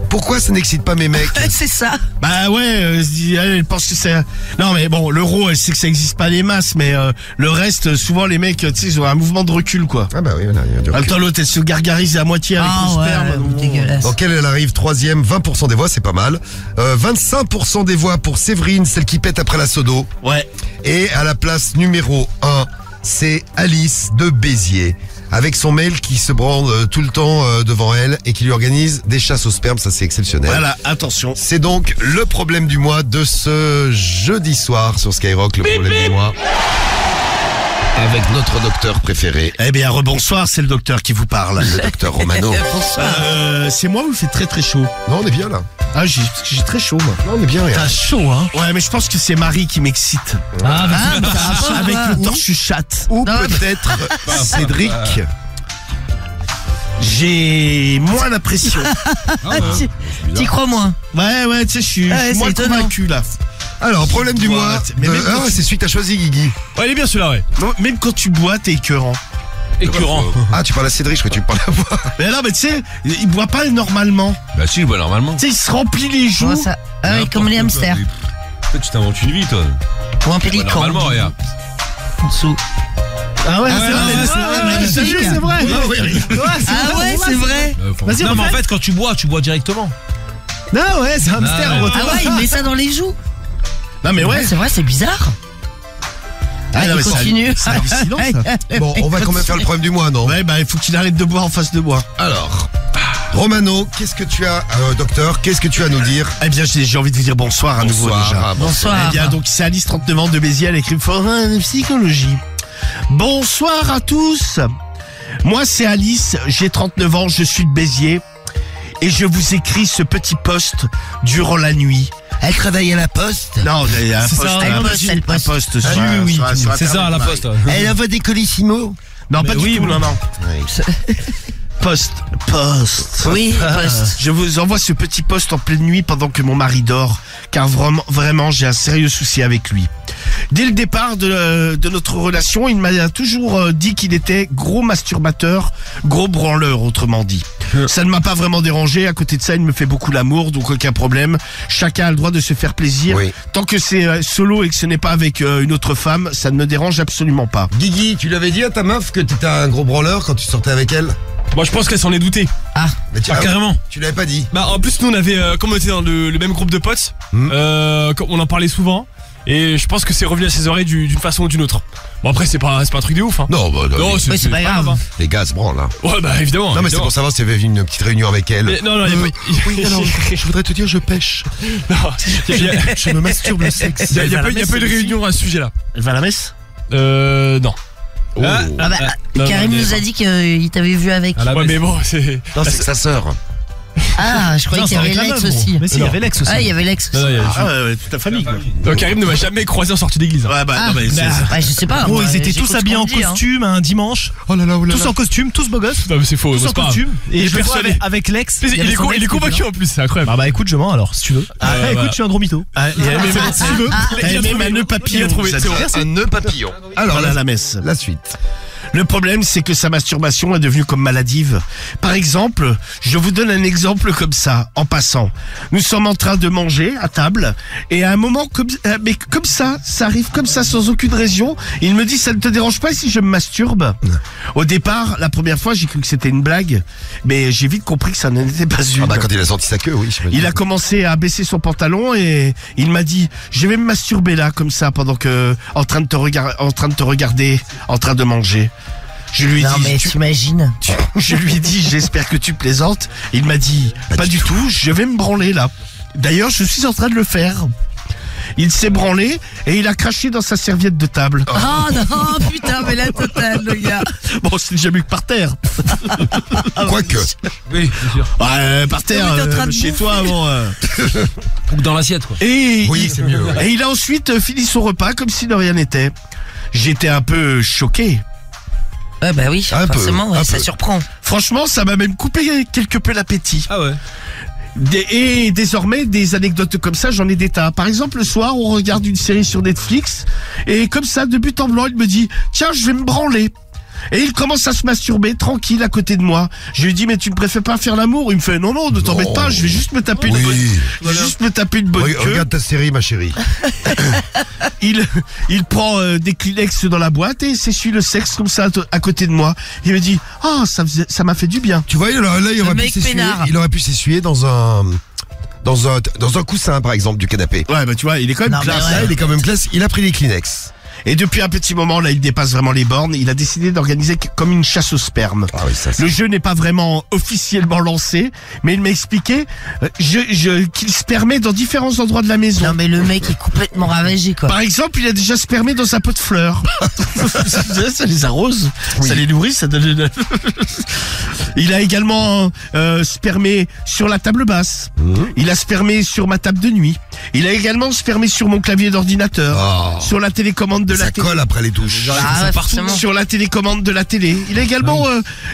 pourquoi ça n'excite pas mes mecs? Ouais, c'est ça. Bah ouais, elle pense que c'est... Non mais bon, l'euro, elle sait que ça existe pas les masses, mais le reste, souvent les mecs, tu sais, ils ont un mouvement de recul, quoi. Ah bah oui, voilà, il y a du En même recul. temps, l'autre, elle se gargarise à moitié avec Ah le sperme. ouais, donc bon. dégueulasse. Donc elle arrive 3e, 20% des voix, c'est pas mal. 25% des voix pour Séverine, celle qui pète après la sodo. Ouais. Et à la place numéro 1, c'est Alice de Béziers. Avec son mail qui se branle tout le temps devant elle et qui lui organise des chasses au sperme, ça c'est exceptionnel. Voilà, attention. C'est donc le problème du mois de ce jeudi soir sur Skyrock, le problème du mois. avec notre docteur préféré, Eh bien, rebonsoir, c'est le docteur qui vous parle. le docteur Romano. Bonsoir. C'est moi ou il fait très très chaud? Non, on est bien là. Ah, j'ai très chaud, moi. Non, on est bien. T'as chaud, hein. Ouais, mais je pense que c'est Marie qui m'excite. Ah, mais Ah, mais ça va pas, Avec quoi. le torche chatte. Ou Non, mais- peut-être Cédric. J'ai moins l'impression. T'y crois moins. Ouais, tu sais, je suis Ouais, moins c'est étonnant. convaincu, là. Alors, problème du Ouais, mois. mais même Ah, quand tu- c'est celui que t'as choisi, Guigui. Ouais, il est bien celui-là, ouais. Non, même quand tu bois, t'es écœurant. Écœurant. Ah, tu parles à Cédric, je crois que tu parles à moi. Mais non, mais tu sais, il boit pas normalement. Bah si, je bois normalement. Tu sais, il se remplit les joues. Comment ça Ah oui, comme les hamsters. Toi, tu t'inventes une vie, toi. Ou un Bah, pélican. normalement, regarde. Sous. Ah ouais, c'est ouais, vrai. ouais, C'est ouais, c'est vrai. Ah ouais, c'est vrai. Vas-y, non, mais en refais. fait, quand tu bois directement. Non, ouais, c'est un hamster. Ah, ouais. gros, Ah ouais, il met ça dans les joues. Non, mais ouais. C'est vrai, c'est bizarre. Ah, non, Allez, mais c'est continue. c'est hallucinant, ça. Bon, on va quand même faire le problème du mois, non? Ouais, bah, il faut qu'il arrête de boire en face de moi. Alors, Romano, qu'est-ce que tu as, docteur, qu'est-ce que tu as à nous dire? Eh bien, j'ai envie de vous dire bonsoir à nouveau déjà. Bonsoir. Bonsoir. Eh bien, donc, c'est Alice, 39 ans, de Béziers, elle écrit forain de psychologie. Bonsoir à tous. Moi, c'est Alice, j'ai 39 ans, je suis de Béziers. Et je vous écris ce petit post durant la nuit. Elle travaille à la poste. Non, il y a un C'est post, ça, un un post, post, un post sur, oui, oui, sur- oui. sur C'est ça, à la Internet. poste. Elle envoie des colissimo. Non, pas Mais du oui, tout, oui. non, non. Post. Oui, poste. Je vous envoie ce petit post en pleine nuit pendant que mon mari dort, car vraiment j'ai un sérieux souci avec lui. Dès le départ de notre relation, il m'a toujours dit qu'il était gros masturbateur, gros branleur, autrement dit. Ça ne m'a pas vraiment dérangé, à côté de ça, il me fait beaucoup l'amour, donc aucun problème. Chacun a le droit de se faire plaisir. Oui. Tant que c'est solo et que ce n'est pas avec une autre femme, ça ne me dérange absolument pas. Guigui, tu l'avais dit à ta meuf que t'étais un gros branleur quand tu sortais avec elle? Moi, je pense qu'elle s'en est doutée. Mais tu, Ah, carrément. tu l'avais pas dit. Bah, en plus, nous, on avait, comme on était dans le même groupe de potes, on en parlait souvent. Et je pense que c'est revenu à ses oreilles d'une façon ou d'une autre. Bon, après, c'est pas un truc de ouf, hein. Non, bah, Non, Ouais, c'est pas grave. hein. les gars se branlent, là. Ouais, bah, évidemment. Non, mais c'est évidemment. pour savoir si t'avais une petite réunion avec elle. Mais non, il y a pas. Oui, alors, je voudrais te dire, je pêche. Non, il y a- Je me masturbe le sexe. il y a Elle va à pas la il y a messe, pas eu de elle aussi réunion à ce sujet-là. Elle va à la messe? Non. Oh. Ah bah, non, Karim non, nous a dit qu'il t'avait vu avec. Ouais, mais bon, c'est. Non, c'est sa sœur. Ah, je croyais Non, qu'il y c'est avait avec la Lex meuf, aussi. gros. Mais si, il y avait Lex aussi. Ah, il y avait Lex Non, aussi. non, il y a- Ah ouais, toute la famille, quoi. Donc, Karim ne m'a jamais croisé en sortie d'église. hein. Ouais, bah, non, mais c'est... Bah, je sais pas. Gros, moi, ils étaient j'écoute tous ce habillés qu'on en me dit, hein. costume un dimanche. Oh là là, oh là Tous là. en costume, tous beaux gosses. Non, mais c'est faux, Tous c'est en pas grave. costume. Il Et est je le vois persuadé. avec Lex. Il y avait est son ex qui était convaincu là. en plus, c'est incroyable. Bah écoute, je mens alors, si tu veux. Ah, Écoute, voilà. je suis un gros mytho. Ah, il y a même si tu veux. il y a même un nœud papillon. Il a trouvé, ça c'est dit. bon. Un nœud papillon. Alors, Voilà la messe. la suite. Le problème, c'est que sa masturbation est devenue comme maladive. Par exemple, je vous donne un exemple comme ça, en passant. Nous sommes en train de manger à table, et à un moment, mais comme ça arrive comme ça, sans aucune raison. Il me dit, ça ne te dérange pas si je me masturbe? Au départ, la première fois, j'ai cru que c'était une blague, mais j'ai vite compris que ça n'en était pas une. Ah bah, quand il a sorti sa queue, oui. j'imagine. Il a commencé à baisser son pantalon et il m'a dit, je vais me masturber là, comme ça, pendant que, en train de te regarder, en train de manger. Je lui ai Non, dit, mais t'imagines. je lui ai dit, j'espère que tu plaisantes. Il m'a dit, pas du tout, je vais me branler là. D'ailleurs, je suis en train de le faire. Il s'est branlé et il a craché dans sa serviette de table. Oh non, putain, mais la totale, le gars. Bon, c'est déjà mieux que par terre. Quoique. Oui, c'est sûr. Ouais, par terre, mais t'es en train de chez bouffer. toi, bon. Ou dans l'assiette, quoi. Et Oui, c'est mieux, ouais. Et il a ensuite fini son repas comme si de rien n'était. J'étais un peu choqué. Ouais, bah oui, Un peu, forcément, ouais, un ça peu. surprend. Franchement, ça m'a même coupé quelque peu l'appétit. Ah ouais. Et désormais, des anecdotes comme ça, j'en ai des tas. Par exemple, le soir, on regarde une série sur Netflix, et comme ça, de but en blanc, il me dit, tiens, je vais me branler. Et il commence à se masturber tranquille à côté de moi. Je lui dis, mais tu ne préfères pas faire l'amour? Il me fait, non, ne t'embête Non. pas, je vais juste me taper Oui. une bonne queue. Regarde ta série, ma chérie. Il prend des Kleenex dans la boîte et s'essuie le sexe comme ça à côté de moi. Il me dit, ah, ça m'a fait du bien. Tu vois, là, il aurait pu mec s'essuyer. peinard. Il aurait pu s'essuyer dans un coussin, par exemple, du canapé. Ouais, bah tu vois, il est quand même Non, mais classe. ouais. Là, il est quand même classe. Il a pris les Kleenex. Et depuis un petit moment, là, il dépasse vraiment les bornes. Il a décidé d'organiser comme une chasse au sperme. Ah oui, ça, c'est... Le jeu n'est pas vraiment officiellement lancé, mais il m'a expliqué qu'il spermait dans différents endroits de la maison. Non mais le mec est complètement ravagé quoi. Par exemple, il a déjà spermé dans un pot de fleurs. Ça les arrose, ça les nourrit, ça donne... Il a également spermé sur la table basse. Il a spermé sur ma table de nuit. Il a également spermé sur mon clavier d'ordinateur. Oh. Sur la télécommande de la Ça télé. colle après les touches. Ah ouais, forcément. Sur la télécommande de la télé. Il a également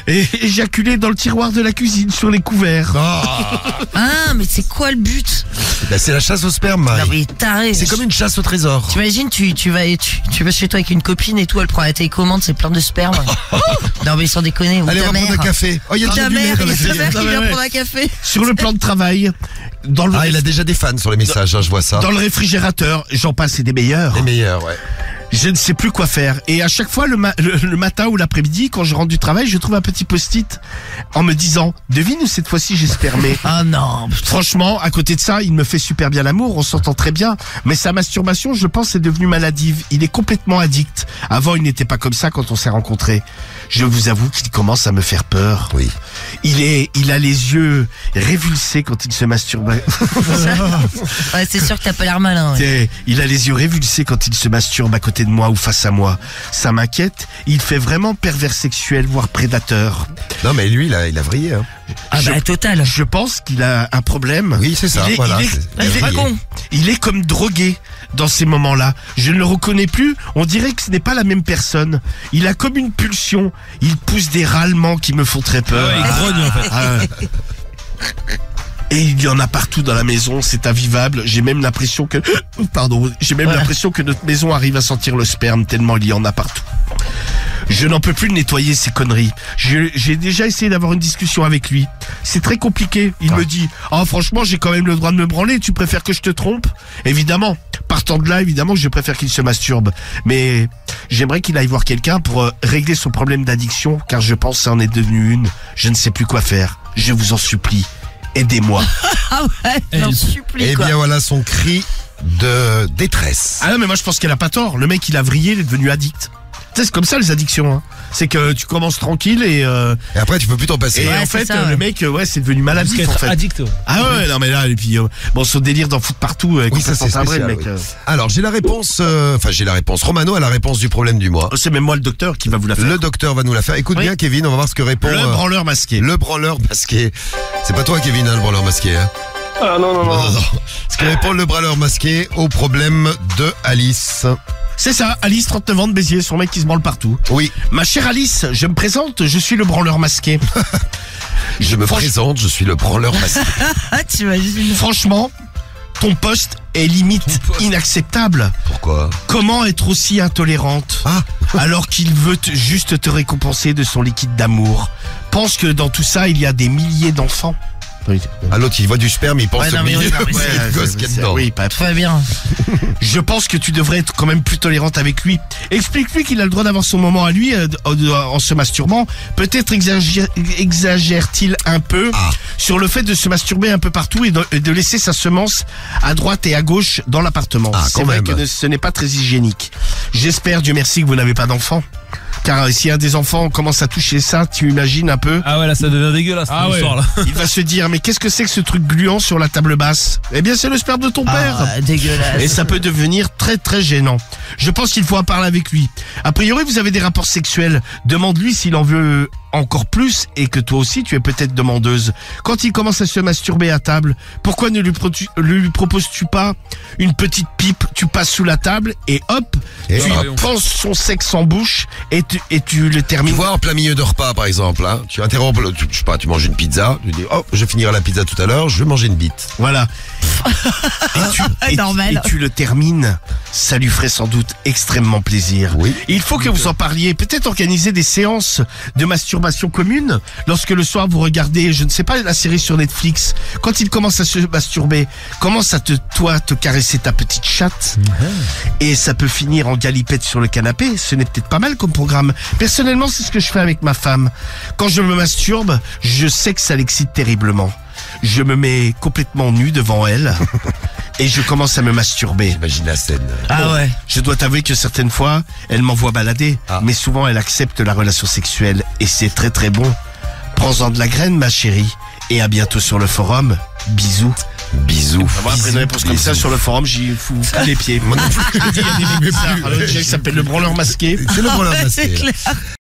éjaculé dans le tiroir de la cuisine, sur les couverts. Ah mais c'est quoi le but? Bah, c'est la chasse au sperme, Marie. Non mais taré. C'est comme une chasse au trésor. T'imagines, tu vas chez toi avec une copine et tout, elle prend la télécommande, c'est plein de sperme. Non mais sans déconner, ou Allez, ta on va prendre mère. un café. Oh, il y a Ta déjà du lait mère, dans il y la a ta cuisine. mère qui vient ouais. prendre un café. Sur le plan de travail, dans le, Ah, il a déjà des fans sur les messages, hein, je vois ça. dans le réfrigérateur, j'en passe et des meilleurs. Les meilleurs, ouais. Je ne sais plus quoi faire. Et à chaque fois, le matin ou l'après-midi, quand je rentre du travail, je trouve un petit post-it en me disant, devine où cette fois-ci j'ai spermé. Ah non. Franchement, à côté de ça, il me fait super bien l'amour, on s'entend très bien. Mais sa masturbation, je pense, est devenue maladive. Il est complètement addict. Avant, il n'était pas comme ça quand on s'est rencontrés. Je vous avoue qu'il commence à me faire peur. Oui. Il a les yeux révulsés quand il se masturbe. Ouais, c'est sûr que t'as pas l'air malin. Ouais. Il a les yeux révulsés quand il se masturbe à côté de moi ou face à moi. Ça m'inquiète. Il fait vraiment pervers sexuel, voire prédateur. Non, mais lui, il a vrillé, hein. Ah bah total. Je pense qu'il a un problème. Oui, c'est ça, Il est- voilà. il est- c'est- C'est pas vrillé. con. Il est comme drogué dans ces moments-là. Je ne le reconnais plus. On dirait que ce n'est pas la même personne. Il a comme une pulsion. Il pousse des râlements qui me font très peur. Ouais, il grogne en fait. Ah ouais. Et il y en a partout dans la maison, c'est invivable. J'ai même l'impression que, l'impression que notre maison arrive à sentir le sperme tellement il y en a partout. Je n'en peux plus de nettoyer ces conneries. J'ai déjà essayé d'avoir une discussion avec lui. C'est très compliqué. Il me dit, oh franchement, j'ai quand même le droit de me branler. Tu préfères que je te trompe? Évidemment. Partant de là, évidemment, je préfère qu'il se masturbe. Mais j'aimerais qu'il aille voir quelqu'un pour régler son problème d'addiction, car je pense que ça en est devenu une. Je ne sais plus quoi faire. Je vous en supplie. Aidez-moi. Ah ouais, j'en supplie Eh quoi. bien, voilà son cri de détresse. Ah non, mais moi je pense qu'elle a pas tort. Le mec, il a vrillé, il est devenu addict. Tu sais, c'est comme ça les addictions. Hein. C'est que tu commences tranquille et Et après, tu peux plus t'en passer. Ouais, en c'est fait, ça, ouais. le mec, ouais, c'est devenu Parce maladif qu'être en fait. addict. Ah ouais, non mais là, et puis bon, son délire d'en foutre partout, Oui, ça, c'est timbré, le spécial, mec. oui. Alors, j'ai la réponse, Romano a la réponse du problème du mois. C'est même moi le docteur qui va vous la faire. Le docteur va nous la faire. Écoute Oui. bien, Kevin, on va voir ce que répond Le branleur masqué. le branleur masqué. C'est pas toi, Kevin, hein, le branleur masqué. Hein. Ah non, non, non. Non. Ce que répond le branleur masqué au problème de Alice. C'est ça, Alice, 39 ans de Béziers, son mec qui se branle partout. Oui, Ma chère Alice, je me présente, je suis le branleur masqué. je me présente, je suis le branleur masqué. Ah t'imagines. Franchement, ton poste est limite inacceptable. Pourquoi? Comment être aussi intolérante Ah, alors qu'il veut juste te récompenser de son liquide d'amour? Pense que dans tout ça, il y a des milliers d'enfants. ah, l'autre, il voit du sperme, il pense Ouais, au non, mais milieu. oui, non, mais Ouais, c'est- le gosse qu'il y a dedans. Oui, pas Très bien. Je pense que tu devrais être quand même plus tolérante avec lui. Explique-lui qu'il a le droit d'avoir son moment à lui en se masturbant. Peut-être exagère-t-il un peu Ah. sur le fait de se masturber un peu partout et de laisser sa semence à droite et à gauche dans l'appartement. Ah, C'est quand vrai même. que ce n'est pas très hygiénique. J'espère, Dieu merci, que vous n'avez pas d'enfants. Car si un des enfants commence à toucher ça, tu imagines un peu, Ah ouais, là ça devient dégueulasse. Ah cette ouais. histoire, là. il va se dire, mais qu'est-ce que c'est que ce truc gluant sur la table basse? Eh bien, c'est le sperme de ton père. Ah, dégueulasse. Et ça peut devenir très très gênant. Je pense qu'il faut en parler avec lui. A priori, vous avez des rapports sexuels. Demande-lui s'il en veut encore plus et que toi aussi tu es peut-être demandeuse. Quand il commence à se masturber à table, pourquoi ne lui proposes-tu pas une petite pipe? Tu passes sous la table et hop, Et tu hop. penses son sexe en bouche et tu le Tu termines. vois, en plein milieu de repas, par exemple, hein, tu interromps, je sais pas, tu manges une pizza, tu dis, oh, je finirai la pizza tout à l'heure, je vais manger une bite. Voilà. Normal. Et tu le termines. Ça lui ferait sans doute extrêmement plaisir. Oui. Il faut que vous en parliez. Peut-être organiser des séances de masturbation commune. Lorsque le soir vous regardez, je ne sais pas, la série sur Netflix. Quand il commence à se masturber, commence à te caresser ta petite chatte. Et ça peut finir en galipette sur le canapé. Ce n'est peut-être pas mal comme programme. Personnellement, c'est ce que je fais avec ma femme. Quand je me masturbe, je sais que ça l'excite terriblement. Je me mets complètement nu devant elle. et je commence à me masturber. J'imagine la scène. Ah ouais. Je dois t'avouer que certaines fois, elle m'envoie balader, Ah. mais souvent elle accepte la relation sexuelle et c'est très très bon. Prends-en de la graine, ma chérie, et à bientôt sur le forum. Bisous. Bisous. Moi, après une réponse comme ça sur le forum, j'y fous pas les pieds. Moi non plus, je te dis, il y a des mecs Ça, alors, le gars, il s'appelle le branleur masqué. C'est le problème. C'est clair.